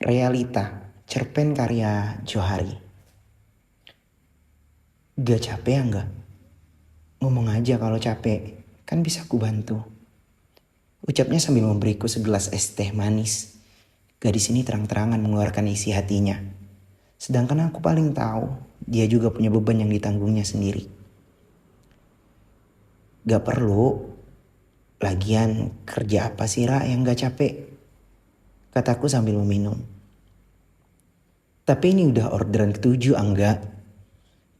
Realita, cerpen karya Johari. Gak capek ya enggak? Ngomong aja kalau capek, kan bisa aku bantu. Ucapnya sambil memberiku segelas es teh manis. Gadis ini terang-terangan mengeluarkan isi hatinya. Sedangkan aku paling tahu, dia juga punya beban yang ditanggungnya sendiri. Gak perlu. Lagian kerja apa sih Ra yang gak capek? Kataku sambil meminum. Tapi ini udah orderan ketujuh Angga.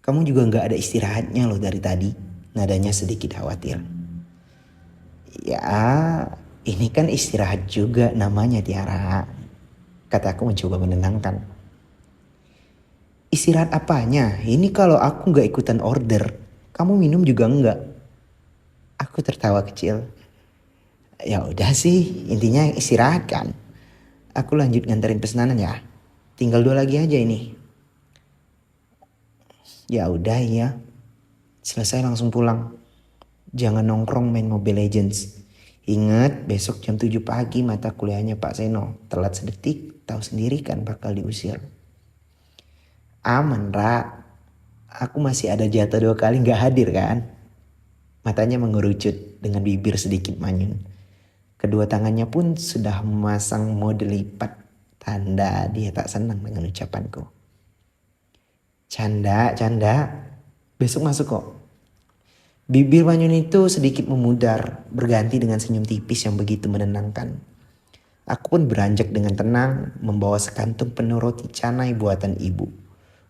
Kamu juga gak ada istirahatnya loh dari tadi. Nadanya sedikit khawatir. Ya, ini kan istirahat juga namanya Tiara. Kataku mencoba menenangkan. Istirahat apanya? Ini kalau aku gak ikutan order, kamu minum juga enggak. Aku tertawa kecil. Ya udah sih, intinya istirahat kan. Aku lanjut nganterin pesanan ya. Tinggal 2 lagi aja ini. Ya udah ya. Selesai langsung pulang. Jangan nongkrong main Mobile Legends. Ingat besok jam 7 pagi mata kuliahnya Pak Seno. Telat sedetik, tahu sendiri kan bakal diusir. Aman Ra. Aku masih ada jatah 2 kali gak hadir kan. Matanya mengerucut dengan bibir sedikit manyun. Kedua tangannya pun sudah memasang mode lipat. Tanda dia tak senang dengan ucapanku. Canda. Besok masuk kok. Bibir Manyun itu sedikit memudar, berganti dengan senyum tipis yang begitu menenangkan. Aku pun beranjak dengan tenang, membawa sekantung penuh roti canai buatan ibu.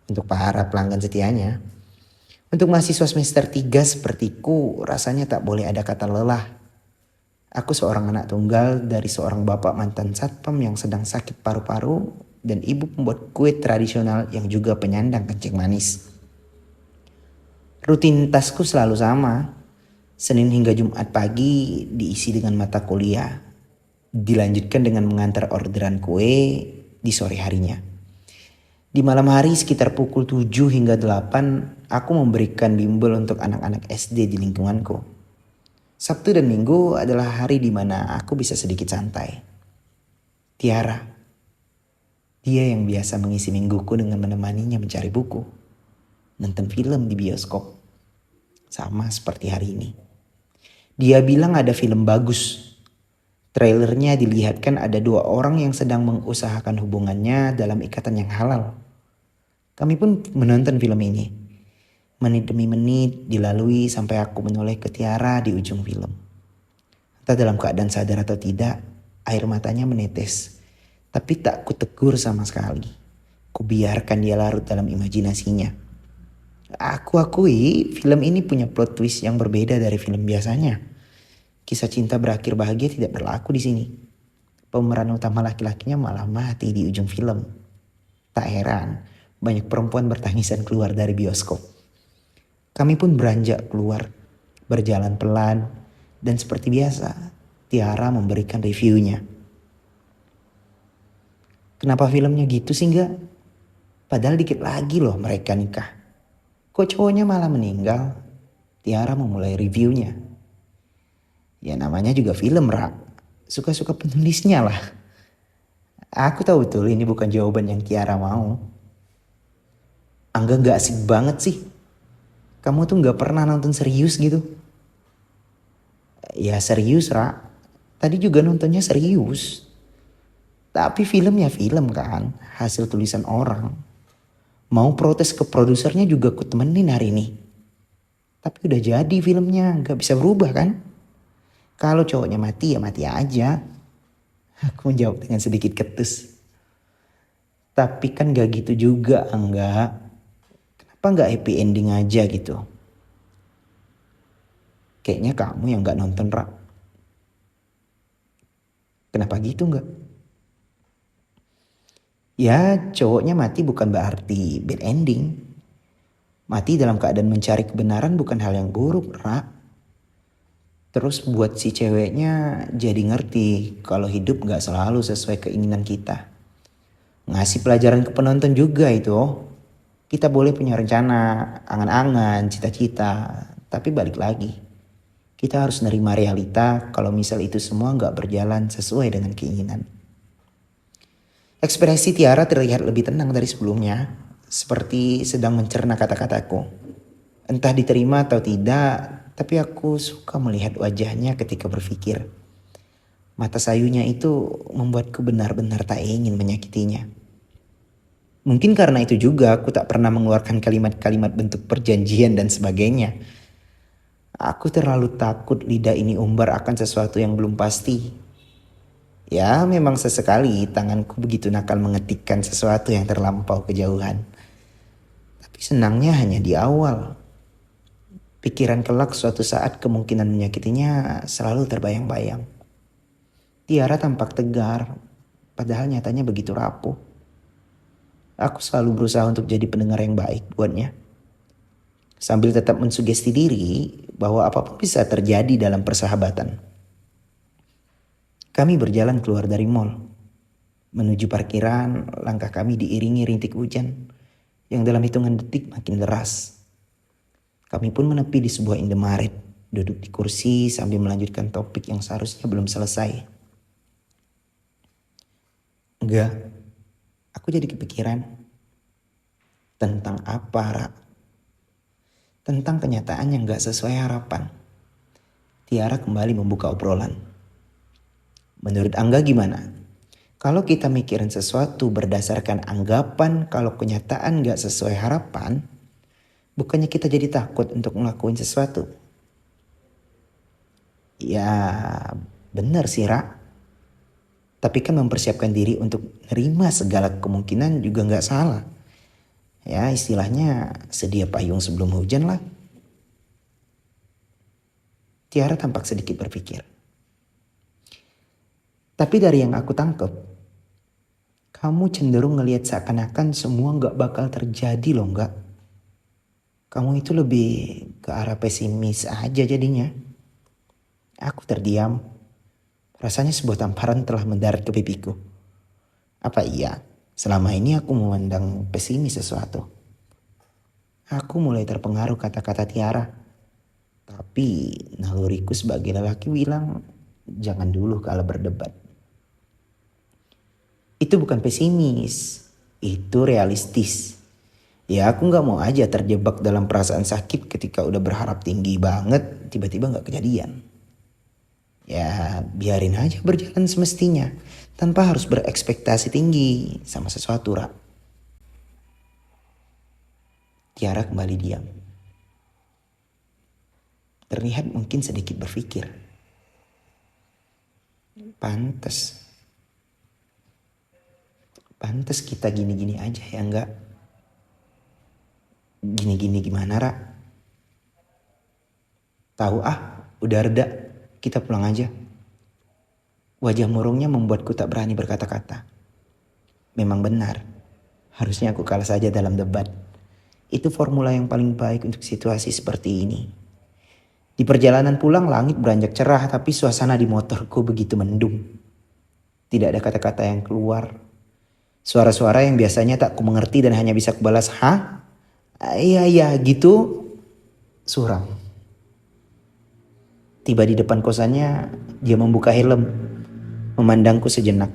Untuk para pelanggan setianya. Untuk mahasiswa semester 3 sepertiku, rasanya tak boleh ada kata lelah. Aku seorang anak tunggal dari seorang bapak mantan satpam yang sedang sakit paru-paru dan ibu pembuat kue tradisional yang juga penyandang kencing manis. Rutinitasku selalu sama. Senin hingga Jumat pagi diisi dengan mata kuliah. Dilanjutkan dengan mengantar orderan kue di sore harinya. Di malam hari sekitar pukul 7 hingga 8 aku memberikan bimbel untuk anak-anak SD di lingkunganku. Sabtu dan Minggu adalah hari di mana aku bisa sedikit santai. Tiara, dia yang biasa mengisi mingguku dengan menemaninya mencari buku, nonton film di bioskop. Sama seperti hari ini. Dia bilang ada film bagus. Trailernya dilihatkan ada 2 orang yang sedang mengusahakan hubungannya dalam ikatan yang halal. Kami pun menonton film ini. Menit demi menit dilalui sampai aku menoleh ke Tiara di ujung film. Entah dalam keadaan sadar atau tidak, air matanya menetes. Tapi tak kutegur sama sekali. Kubiarkan dia larut dalam imajinasinya. Aku akui film ini punya plot twist yang berbeda dari film biasanya. Kisah cinta berakhir bahagia tidak berlaku di sini. Pemeran utama laki-lakinya malah mati di ujung film. Tak heran, banyak perempuan bertangisan keluar dari bioskop. Kami pun beranjak keluar, berjalan pelan, dan seperti biasa, Tiara memberikan reviewnya. Kenapa filmnya gitu sih enggak? Padahal dikit lagi loh mereka nikah. Kok cowoknya malah meninggal? Tiara memulai reviewnya. Ya namanya juga film Ra. Suka-suka penulisnya lah. Aku tahu betul ini bukan jawaban yang Tiara mau. Angga gak asik banget sih. Kamu tuh gak pernah nonton serius gitu. Ya serius Ra. Tadi juga nontonnya serius. Tapi filmnya film kan. Hasil tulisan orang. Mau protes ke produsernya juga aku temenin hari ini. Tapi udah jadi filmnya. Gak bisa berubah kan. Kalau cowoknya mati ya mati aja. Aku menjawab dengan sedikit ketus. Tapi kan gak gitu juga Angga. Kenapa gak happy ending aja gitu? Kayaknya kamu yang gak nonton Ra. Kenapa gitu enggak? Ya cowoknya mati bukan berarti bad ending. Mati dalam keadaan mencari kebenaran bukan hal yang buruk Ra. Terus buat si ceweknya jadi ngerti kalau hidup gak selalu sesuai keinginan kita. Ngasih pelajaran ke penonton juga itu. Kita boleh punya rencana, angan-angan, cita-cita. Tapi balik lagi. Kita harus nerima realita kalau misal itu semua gak berjalan sesuai dengan keinginan. Ekspresi Tiara terlihat lebih tenang dari sebelumnya, seperti sedang mencerna kata-kataku. Entah diterima atau tidak, tapi aku suka melihat wajahnya ketika berpikir. Mata sayunya itu membuatku benar-benar tak ingin menyakitinya. Mungkin karena itu juga aku tak pernah mengeluarkan kalimat-kalimat bentuk perjanjian dan sebagainya. Aku terlalu takut lidah ini umbar akan sesuatu yang belum pasti. Ya, memang sesekali tanganku begitu nakal mengetikkan sesuatu yang terlampau kejauhan. Tapi senangnya hanya di awal. Pikiran kelak suatu saat kemungkinan menyakitinya selalu terbayang-bayang. Tiara tampak tegar, padahal nyatanya begitu rapuh. Aku selalu berusaha untuk jadi pendengar yang baik buatnya. Sambil tetap mensugesti diri bahwa apapun bisa terjadi dalam persahabatan. Kami berjalan keluar dari mall. Menuju parkiran, langkah kami diiringi rintik hujan yang dalam hitungan detik makin deras. Kami pun menepi di sebuah Indomaret, duduk di kursi sambil melanjutkan topik yang seharusnya belum selesai. Enggak, aku jadi kepikiran. Tentang apa, Ra? Tentang kenyataan yang gak sesuai harapan. Tiara kembali membuka obrolan. Menurut Angga gimana? Kalau kita mikirin sesuatu berdasarkan anggapan kalau kenyataan gak sesuai harapan, bukannya kita jadi takut untuk ngelakuin sesuatu? Ya benar sih, Ra. Tapi kan mempersiapkan diri untuk nerima segala kemungkinan juga gak salah. Ya istilahnya sedia payung sebelum hujan lah. Tiara tampak sedikit berpikir. Tapi dari yang aku tangkep, kamu cenderung ngelihat seakan-akan semua gak bakal terjadi loh, enggak? Kamu itu lebih ke arah pesimis aja jadinya. Aku terdiam. Rasanya sebuah tamparan telah mendarat ke pipiku. Apa iya? Selama ini aku memandang pesimis sesuatu. Aku mulai terpengaruh kata-kata Tiara. Tapi naluriku sebagai lelaki bilang, jangan dulu kalau berdebat. Itu bukan pesimis, itu realistis. Ya aku gak mau aja terjebak dalam perasaan sakit ketika udah berharap tinggi banget, tiba-tiba gak kejadian. Ya biarin aja berjalan semestinya, tanpa harus berekspektasi tinggi sama sesuatu, Ra. Tiara kembali diam. Terlihat mungkin sedikit berpikir. Pantes kita gini-gini aja ya enggak? Gini-gini gimana, Ra? Tahu udah reda, kita pulang aja. Wajah murungnya membuatku tak berani berkata-kata. Memang benar, harusnya aku kalah saja dalam debat. Itu formula yang paling baik untuk situasi seperti ini. Di perjalanan pulang langit beranjak cerah tapi suasana di motorku begitu mendung. Tidak ada kata-kata yang keluar. Suara-suara yang biasanya tak ku mengerti dan hanya bisa kubalas, "Hah? Iya gitu." Suram. Tiba di depan kosannya, dia membuka helm, memandangku sejenak,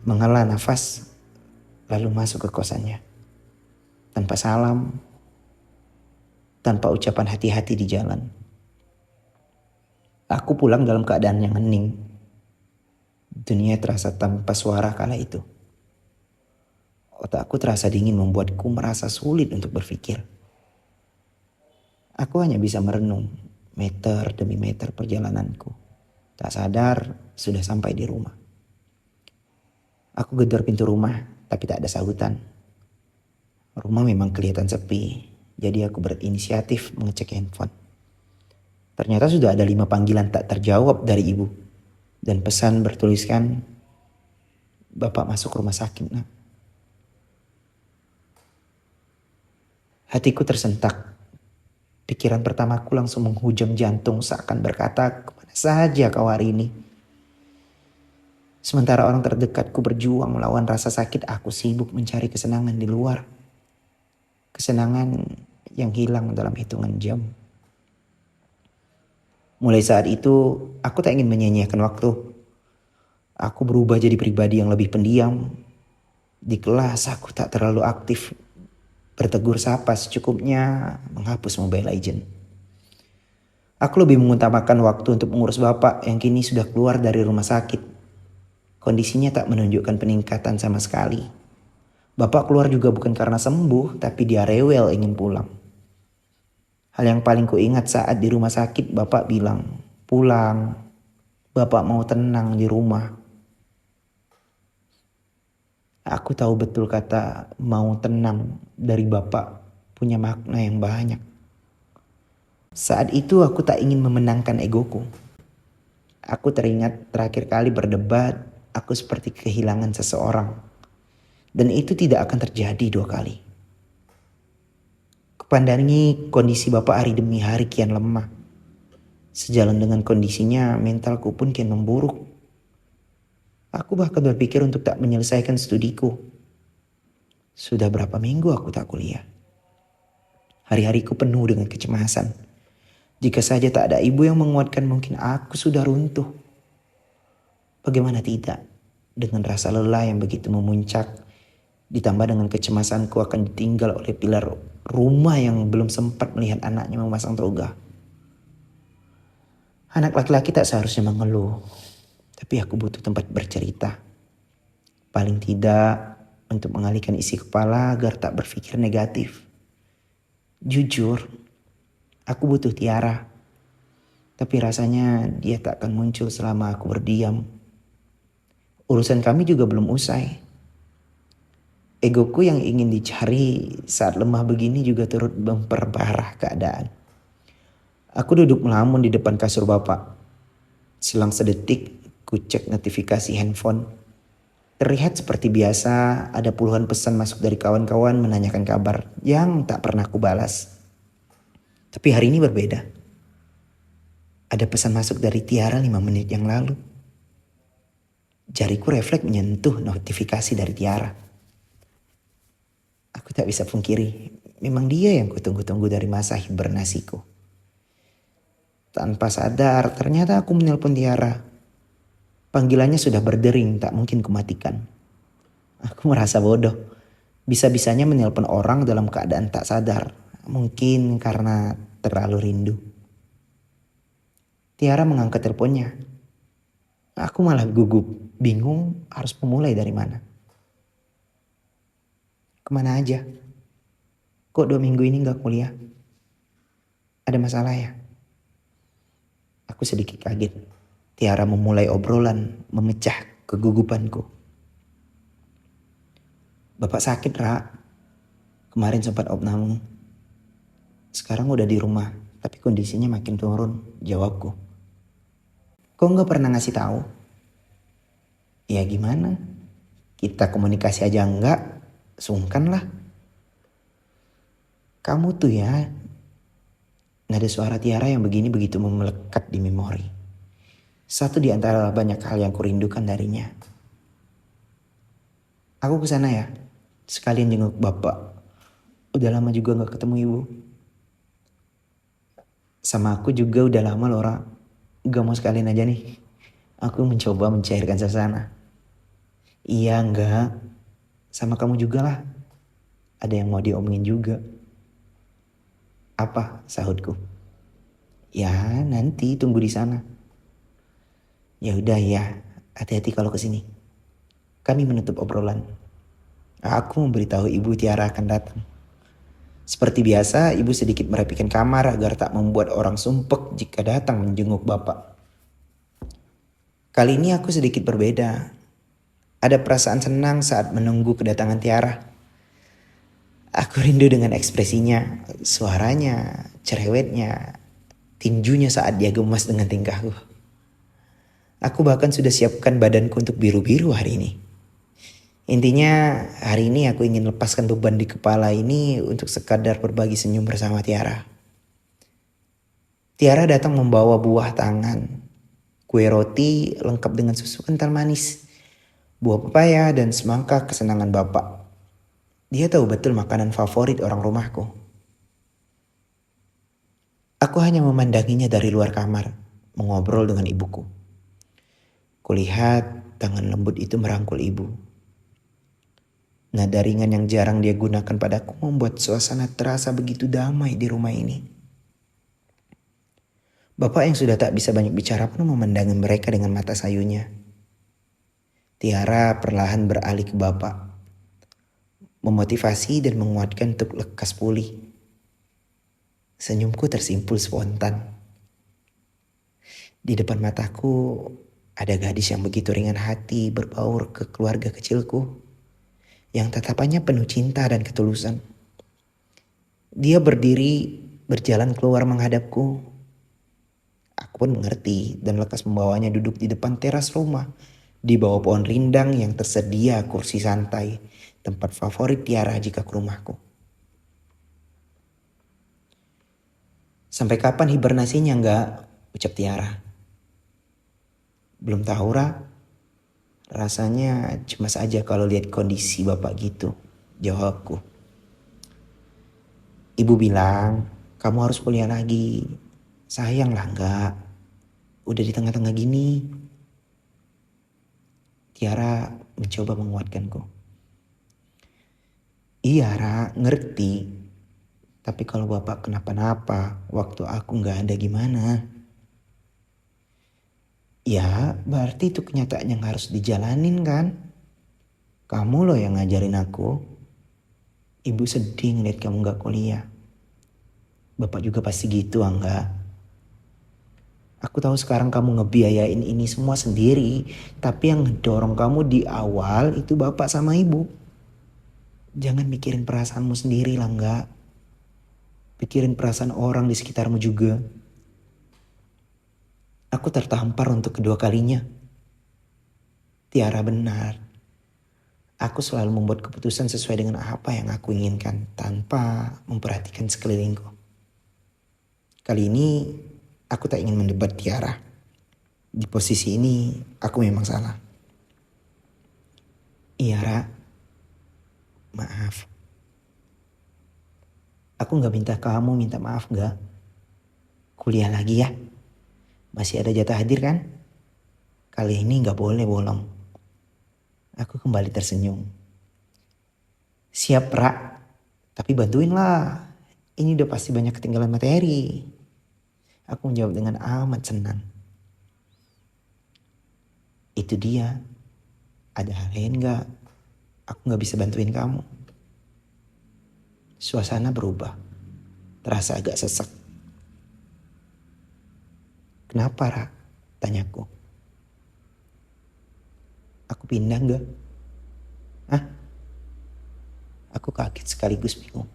menghela nafas, lalu masuk ke kosannya. Tanpa salam, tanpa ucapan hati-hati di jalan. Aku pulang dalam keadaan yang hening. Dunia terasa tanpa suara kala itu. Otakku terasa dingin membuatku merasa sulit untuk berpikir. Aku hanya bisa merenung meter demi meter perjalananku. Tak sadar sudah sampai di rumah. Aku gedor pintu rumah tapi tak ada sahutan. Rumah memang kelihatan sepi, jadi aku berinisiatif mengecek handphone. Ternyata sudah ada 5 panggilan tak terjawab dari ibu. Dan pesan bertuliskan, "Bapak masuk rumah sakit, Nak." Hatiku tersentak. Pikiran pertamaku langsung menghujam jantung seakan berkata, "Kemana saja kau hari ini?" Sementara orang terdekatku berjuang melawan rasa sakit, aku sibuk mencari kesenangan di luar. Kesenangan yang hilang dalam hitungan jam. Mulai saat itu, aku tak ingin menyia-nyiakan waktu. Aku berubah jadi pribadi yang lebih pendiam, Di kelas aku tak terlalu aktif, bertegur sapa secukupnya, menghapus Mobile Legend. Aku lebih mengutamakan waktu untuk mengurus bapak yang kini sudah keluar dari rumah sakit. Kondisinya tak menunjukkan peningkatan sama sekali. Bapak keluar juga bukan karena sembuh, tapi dia rewel ingin pulang. Hal yang paling kuingat saat di rumah sakit, bapak bilang, "Pulang, bapak mau tenang di rumah." Aku tahu betul kata "mau tenang" dari bapak punya makna yang banyak. Saat itu aku tak ingin memenangkan egoku. Aku teringat terakhir kali berdebat, aku seperti kehilangan seseorang. Dan itu tidak akan terjadi 2 kali. Kupandangi kondisi bapak hari demi hari kian lemah. Sejalan dengan kondisinya, mentalku pun kian memburuk. Aku bahkan berpikir untuk tak menyelesaikan studiku. Sudah berapa minggu aku tak kuliah. Hari-hariku penuh dengan kecemasan. Jika saja tak ada ibu yang menguatkan, mungkin aku sudah runtuh. Bagaimana tidak? Dengan rasa lelah yang begitu memuncak, ditambah dengan kecemasanku akan ditinggal oleh pilar rumah yang belum sempat melihat anaknya memasang toga. Anak laki-laki tak seharusnya mengeluh, tapi aku butuh tempat bercerita. Paling tidak untuk mengalihkan isi kepala agar tak berpikir negatif. Jujur, aku butuh Tiara. Tapi rasanya dia tak akan muncul selama aku berdiam. Urusan kami juga belum usai. Egoku yang ingin dicari saat lemah begini juga turut memperparah keadaan. Aku duduk melamun di depan kasur bapak. Selang sedetik, ku cek notifikasi handphone. Terlihat seperti biasa, ada puluhan pesan masuk dari kawan-kawan menanyakan kabar yang tak pernah ku balas. Tapi hari ini berbeda. Ada pesan masuk dari Tiara 5 menit yang lalu. Jariku refleks menyentuh notifikasi dari Tiara. Aku tak bisa pungkiri, memang dia yang kutunggu-tunggu dari masa hibernasiku. Tanpa sadar, ternyata aku menelpon Tiara. Panggilannya sudah berdering, tak mungkin kumatikan. Aku merasa bodoh. Bisa-bisanya menelpon orang dalam keadaan tak sadar. Mungkin karena terlalu rindu. Tiara mengangkat teleponnya. Aku malah gugup, bingung harus memulai dari mana. Kemana aja? Kok 2 minggu ini gak kuliah? Ada masalah ya? Aku sedikit kaget. Tiara memulai obrolan, memecah kegugupanku. Bapak sakit, Ra. Kemarin sempat opname. Sekarang udah di rumah, tapi kondisinya makin turun, jawabku. Kok gak pernah ngasih tahu? Ya gimana? Kita komunikasi aja enggak, sungkan lah. Kamu tuh ya, nada suara Tiara yang begini begitu melekat di memori. Satu di antara banyak hal yang kurindukan darinya. Aku kesana ya, sekalian jenguk bapak. Udah lama juga gak ketemu ibu. Sama aku juga udah lama loh, Ra. Gak mau sekalian aja nih. Aku mencoba mencairkan suasana. Iya enggak, sama kamu juga lah. Ada yang mau diomongin juga. Apa, sahutku? Ya nanti tunggu di sana. Ya udah ya, hati-hati kalau kesini. Kami menutup obrolan. Aku memberitahu ibu Tiara akan datang. Seperti biasa, ibu sedikit merapikan kamar agar tak membuat orang sumpek jika datang menjenguk bapak. Kali ini aku sedikit berbeda. Ada perasaan senang saat menunggu kedatangan Tiara. Aku rindu dengan ekspresinya, suaranya, cerewetnya, tinjunya saat dia gemas dengan tingkahku. Aku bahkan sudah siapkan badanku untuk biru-biru hari ini. Intinya hari ini aku ingin lepaskan beban di kepala ini untuk sekadar berbagi senyum bersama Tiara. Tiara datang membawa buah tangan, kue roti lengkap dengan susu kental manis, buah pepaya dan semangka kesenangan bapak. Dia tahu betul makanan favorit orang rumahku. Aku hanya memandanginya dari luar kamar, mengobrol dengan ibuku. Kulihat tangan lembut itu merangkul ibu. Nada ringan yang jarang dia gunakan padaku membuat suasana terasa begitu damai di rumah ini. Bapak yang sudah tak bisa banyak bicara pun memandangi mereka dengan mata sayunya. Tiara perlahan beralih ke bapak, memotivasi dan menguatkan untuk lekas pulih. Senyumku tersimpul spontan. Di depan mataku ada gadis yang begitu ringan hati berbaur ke keluarga kecilku, yang tatapannya penuh cinta dan ketulusan. Dia berdiri berjalan keluar menghadapku. Aku pun mengerti dan lekas membawanya duduk di depan teras rumah, di bawah pohon rindang yang tersedia kursi santai, tempat favorit Tiara jika ke rumahku. Sampai kapan hibernasinya enggak? Ucap Tiara. Belum tahu, Ra. Rasanya cemas aja kalau lihat kondisi bapak gitu, jawabku. Ibu bilang, kamu harus kuliah lagi. Sayang lah enggak. Udah di tengah-tengah gini. Tiara mencoba menguatkanku. Iya, Ra, ngerti. Tapi kalau bapak kenapa-napa, waktu aku nggak ada gimana? Ya, berarti itu kenyataan yang harus dijalanin kan? Kamu loh yang ngajarin aku. Ibu sedih ngeliat kamu nggak kuliah. Bapak juga pasti gitu, Angga. Aku tahu sekarang kamu ngebiayain ini semua sendiri, tapi yang ngedorong kamu di awal itu bapak sama ibu. Jangan mikirin perasaanmu sendiri lah, enggak. Pikirin perasaan orang di sekitarmu juga. Aku tertampar untuk kedua kalinya. Tiara benar. Aku selalu membuat keputusan sesuai dengan apa yang aku inginkan tanpa memperhatikan sekelilingku. Kali ini aku tak ingin mendebat Tiara. Di posisi ini aku memang salah. Iya, Ra. Maaf. Aku gak minta kamu minta maaf gak? Kuliah lagi ya. Masih ada jatah hadir kan? Kali ini gak boleh bolong. Aku kembali tersenyum. Siap, Ra. Tapi bantuin lah. Ini udah pasti banyak ketinggalan materi. Aku menjawab dengan amat senang. Itu dia. Ada hal lain gak? Aku gak bisa bantuin kamu. Suasana berubah. Terasa agak sesak. Kenapa, Ra? Tanyaku. Aku pindah gak? Hah? Aku kaget sekaligus bingung.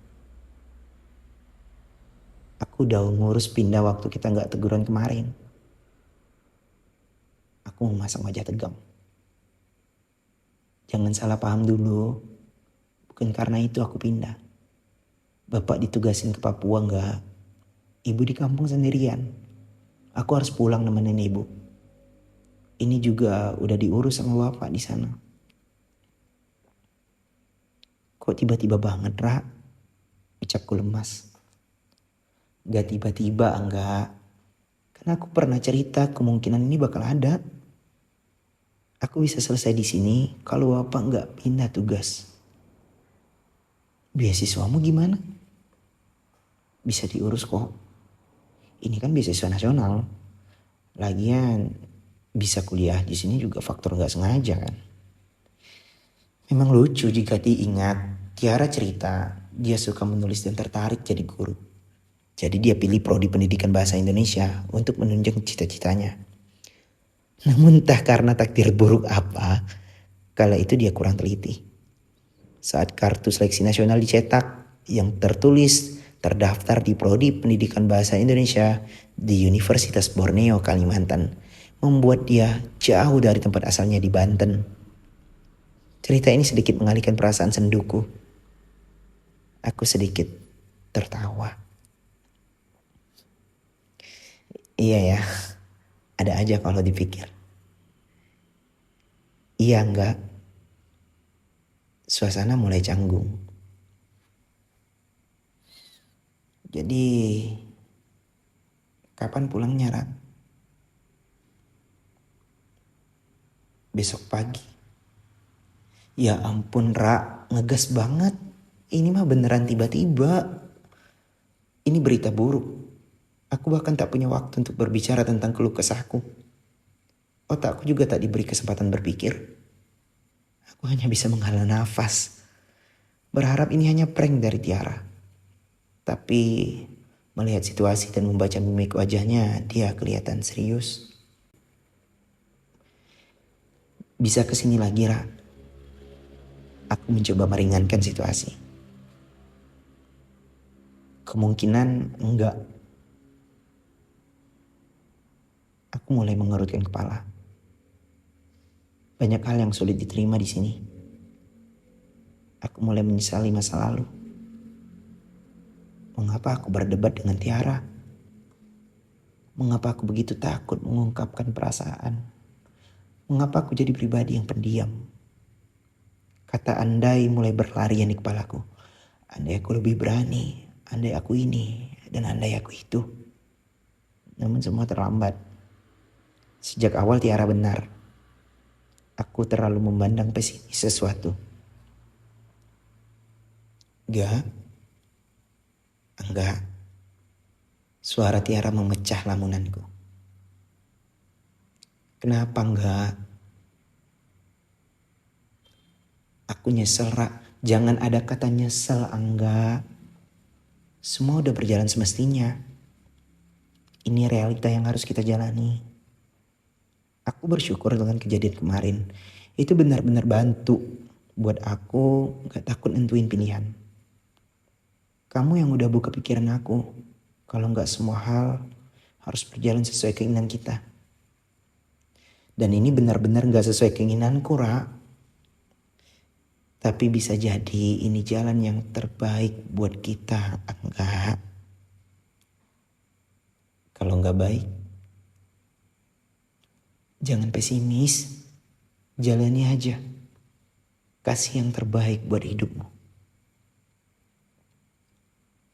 Aku udah ngurus pindah waktu kita gak teguran kemarin. Aku memasang wajah tegang. Jangan salah paham dulu. Bukan karena itu aku pindah. Bapak ditugasin ke Papua enggak. Ibu di kampung sendirian. Aku harus pulang nemenin ibu. Ini juga udah diurus sama bapak di sana. Kok tiba-tiba banget, Ra? Ucapku lemas. Gak tiba-tiba, enggak. Karena aku pernah cerita kemungkinan ini bakal ada. Aku bisa selesai di sini kalau bapak enggak pindah tugas. Beasiswamu gimana? Bisa diurus kok. Ini kan beasiswa nasional. Lagian bisa kuliah di sini juga faktor nggak sengaja kan. Memang lucu jika diingat. Tiara cerita dia suka menulis dan tertarik jadi guru. Jadi dia pilih prodi pendidikan bahasa Indonesia untuk menunjang cita-citanya. Namun entah karena takdir buruk apa, kala itu dia kurang teliti. Saat kartu seleksi nasional dicetak yang tertulis terdaftar di Prodi Pendidikan Bahasa Indonesia di Universitas Borneo, Kalimantan, membuat dia jauh dari tempat asalnya di Banten. Cerita ini sedikit mengalihkan perasaan senduku. Aku sedikit tertawa. Iya ya, ada aja kalau dipikir. Iya enggak, suasana mulai canggung. Jadi, kapan pulangnya, Ra? Besok pagi. Ya ampun, Ra. ngegas banget. Ini mah beneran tiba-tiba. Ini berita buruk. Aku bahkan tak punya waktu untuk berbicara tentang keluh kesahku. Otakku juga tak diberi kesempatan berpikir. Aku hanya bisa menghela nafas. Berharap ini hanya prank dari Tiara. Tapi melihat situasi dan membaca mimik wajahnya, dia kelihatan serius. Bisa kesini lagi, Ra? Aku mencoba meringankan situasi. Kemungkinan enggak. Aku mulai mengerutkan kepala. Banyak hal yang sulit diterima di sini. Aku mulai menyesali masa lalu. Mengapa aku berdebat dengan Tiara? Mengapa aku begitu takut mengungkapkan perasaan? Mengapa aku jadi pribadi yang pendiam? Kata andai mulai berlarian di kepalaku. Andai aku lebih berani, andai aku ini, dan andai aku itu. Namun semua terlambat. Sejak awal Tiara benar. Aku terlalu memandang pesimis sesuatu. Enggak. Suara Tiara memecah lamunanku. Kenapa enggak? Aku nyesel, Ra. Jangan ada kata nyesel, enggak. Semua udah berjalan semestinya. Ini realita yang harus kita jalani. Aku bersyukur dengan kejadian kemarin. Itu benar-benar bantu buat aku gak takut nentuin pilihan. Kamu yang udah buka pikiran aku. Kalau gak semua hal harus berjalan sesuai keinginan kita. Dan ini benar-benar gak sesuai keinginanku, Ra. Tapi bisa jadi ini jalan yang terbaik buat kita, enggak? Kalau gak baik, jangan pesimis. Jalani aja. Kasih yang terbaik buat hidupmu.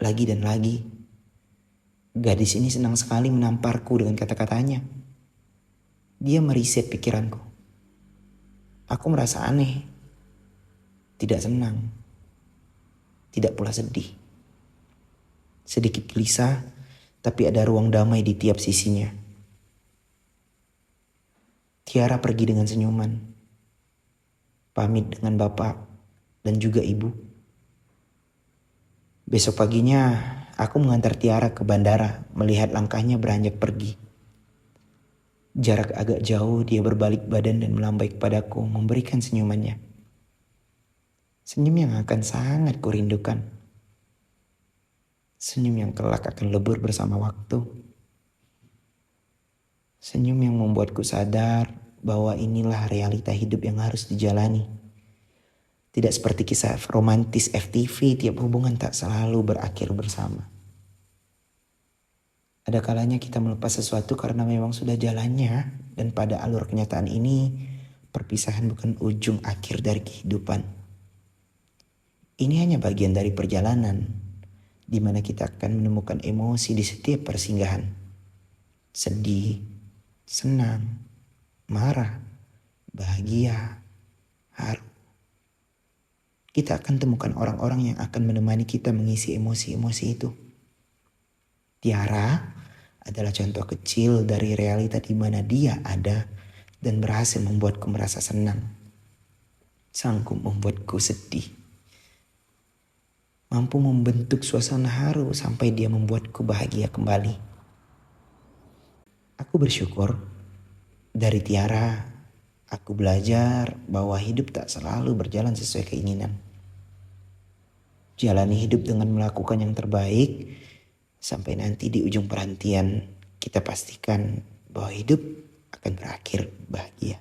Lagi dan lagi, gadis ini senang sekali menamparku dengan kata-katanya. Dia meriset pikiranku. Aku merasa aneh. Tidak senang. Tidak pula sedih. Sedikit gelisah, tapi ada ruang damai di tiap sisinya. Tiara pergi dengan senyuman. Pamit dengan bapak dan juga ibu. Besok paginya aku mengantar Tiara ke bandara melihat langkahnya beranjak pergi. Jarak agak jauh dia berbalik badan dan melambai kepadaku memberikan senyumannya. Senyum yang akan sangat kurindukan. Senyum yang kelak akan lebur bersama waktu. Senyum yang membuatku sadar bahwa inilah realita hidup yang harus dijalani. Tidak seperti kisah romantis FTV, tiap hubungan tak selalu berakhir bersama. Ada kalanya kita melepas sesuatu karena memang sudah jalannya, dan pada alur kenyataan ini, perpisahan bukan ujung akhir dari kehidupan. Ini hanya bagian dari perjalanan, di mana kita akan menemukan emosi di setiap persinggahan. Sedih, senang, marah, bahagia, haru. Kita akan temukan orang-orang yang akan menemani kita mengisi emosi-emosi itu. Tiara adalah contoh kecil dari realita di mana dia ada dan berhasil membuatku merasa senang. Sanggup membuatku sedih. Mampu membentuk suasana haru sampai dia membuatku bahagia kembali. Aku bersyukur dari Tiara, aku belajar bahwa hidup tak selalu berjalan sesuai keinginan. Jalani hidup dengan melakukan yang terbaik, sampai nanti di ujung perhentian kita pastikan bahwa hidup akan berakhir bahagia.